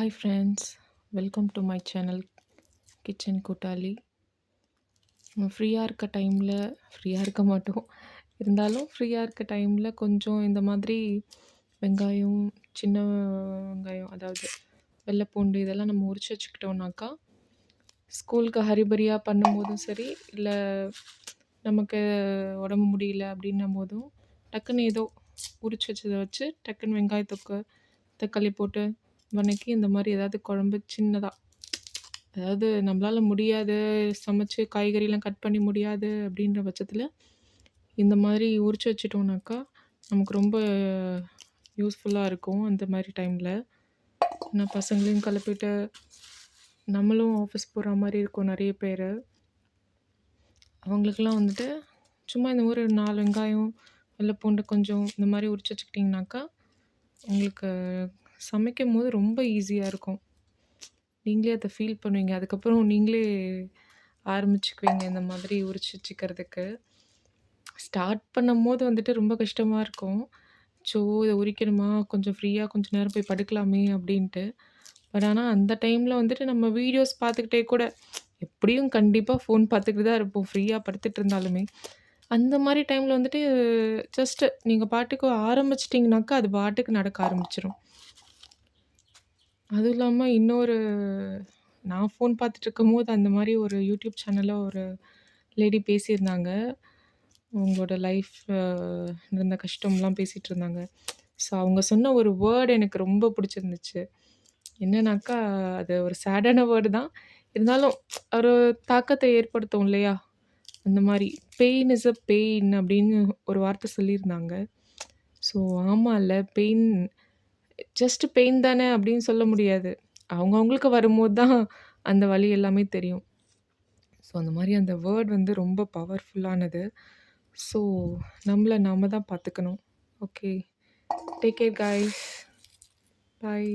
Hi friends, welcome to my channel kitchen கூட்டாளி. நம்ம ஃப்ரீயாக இருக்க டைமில் ஃப்ரீயாக இருக்க மாட்டோம். இருந்தாலும் ஃப்ரீயாக இருக்க டைமில் கொஞ்சம் இந்த மாதிரி வெங்காயம், சின்ன வெங்காயம் அதாவது வெள்ளை பூண்டு இதெல்லாம் நம்ம உரிச்சு வச்சுக்கிட்டோம்னாக்கா, ஸ்கூலுக்கு ஹரிபரியாக பண்ணும்போதும் சரி, இல்லை நமக்கு உடம்பு முடியல அப்படின்னும் போதும் டக்குன்னு ஏதோ உரிச்சு வச்சதை வச்சு டக்குன்னு வெங்காயத்தொக்கு தக்காளி போட்டு வதக்கி இந்த மாதிரி ஏதாவது குழம்பு சின்னதாக, அதாவது நம்மளால முடியாது சமைச்சு காய்கறிலாம் கட் பண்ணி முடியாது அப்படின்ற பட்சத்தில் இந்த மாதிரி உரிச்சு வச்சிட்டோம்னாக்கா நமக்கு ரொம்ப யூஸ்ஃபுல்லாக இருக்கும். அந்த மாதிரி டைமில் நான் பசங்களையும் கிளப்பிட்டு நம்மளும் ஆஃபீஸ் போகிற மாதிரி இருக்கும். நிறைய பேர் அவங்களுக்கெல்லாம் வந்துட்டு சும்மா இந்த மாதிரி ஒரு 4 வெங்காயம் வெள்ளை பூண்டு கொஞ்சம் இந்த மாதிரி உரிச்சு வச்சுக்கிட்டிங்கனாக்கா உங்களுக்கு சமைக்கும் போது ரொம்ப ஈஸியாக இருக்கும். நீங்களே அதை ஃபீல் பண்ணுவீங்க. அதுக்கப்புறம் நீங்களே ஆரம்பிச்சுக்குவீங்க இந்த மாதிரி உரிச்சு வச்சுக்கிறதுக்கு. ஸ்டார்ட் பண்ணும்போது வந்துட்டு ரொம்ப கஷ்டமாக இருக்கும். இதை உரிக்கணுமா, கொஞ்சம் ஃப்ரீயாக கொஞ்சம் நேரம் போய் படுக்கலாமே அப்படின்ட்டு. பட் ஆனால் அந்த டைமில் வந்துட்டு நம்ம வீடியோஸ் பார்த்துக்கிட்டே கூட எப்படியும் கண்டிப்பாக ஃபோன் பார்த்துக்கிட்டு தான் இருப்போம் ஃப்ரீயாக படுத்துட்டு இருந்தாலுமே. அந்த மாதிரி டைமில் வந்துட்டு ஜஸ்ட்டு நீங்கள் பாட்டுக்கு ஆரம்பிச்சிட்டிங்கனாக்கா அது பாட்டுக்கு நடக்க ஆரம்பிச்சிடும். அதுவும் இல்லாம இன்னொரு, நான் ஃபோன் பார்த்துட்ருக்கும்போது அந்த மாதிரி ஒரு யூடியூப் சேனல்ல ஒரு லேடி பேசியிருந்தாங்க. அவங்களோட லைஃப் இருந்த கஷ்டம்லாம் பேசிகிட்டு இருந்தாங்க. ஸோ அவங்க சொன்ன ஒரு வேர்ட் எனக்கு ரொம்ப பிடிச்சிருந்துச்சு. என்னன்னாக்கா, அது ஒரு சேடான வேர்டு தான். இருந்தாலும் ஒரு தாக்கத்தை ஏற்படுத்தும் இல்லையா? அந்த மாரி "பெயின் இஸ் அ பெயின்" அப்படின்னு ஒரு வார்த்தை சொல்லியிருந்தாங்க. ஸோ ஆமால்ல, பெயின் ஜஸ்ட் பெயின் தானே அப்படின்னு சொல்ல முடியாது. அவங்கவங்களுக்கு வரும்போது தான் அந்த வலி எல்லாமே தெரியும். ஸோ அந்த மாரி அந்த வேர்ட் வந்து ரொம்ப பவர்ஃபுல்லானது. ஸோ நம்மள நாம தான் பார்த்துக்கணும். ஓகே. Take care guys. பாய்.